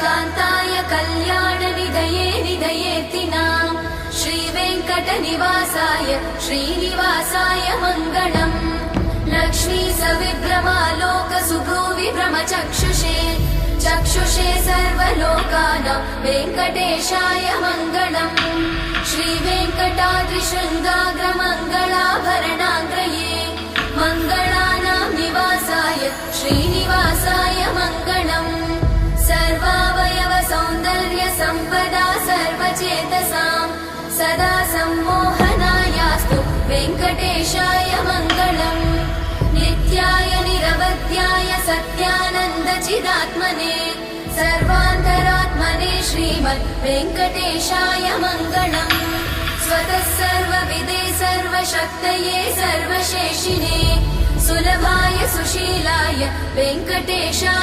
कान्ताय कल्याणनिधये निधयेतिनाम् श्रीवेङ्कटनिवासाय श्रीनिवासाय मङ्गलम् लक्ष्मी सविभ्रमालोकसुभ्रूविभ्रमचक्षुषे चक्षुषे सर्वलोकानां वेङ्कटेशाय मङ्गलम् श्रीवेङ्कटाद्रिशृङ्गाग्रमङ्गलाभरणाग्रये मङ्गलानां निवासाय श्रीनिवासाय मङ्गलम् सर्वावयव सौन्दर्य सम्पदा सर्वचेतसां सदा सम्मोहनायास्तु वेङ्कटेशाय मङ्गलम् नित्याय निरवध्याय सत्यानन्दचिदात्मने सर्वान्तरात्मने श्रीमद् वेङ्कटेशाय मङ्गलम् स्वतः सर्वविदे सर्वशक्तये सर्वशेषिणे सुलभाय सुशीलाय वेङ्कटेशाय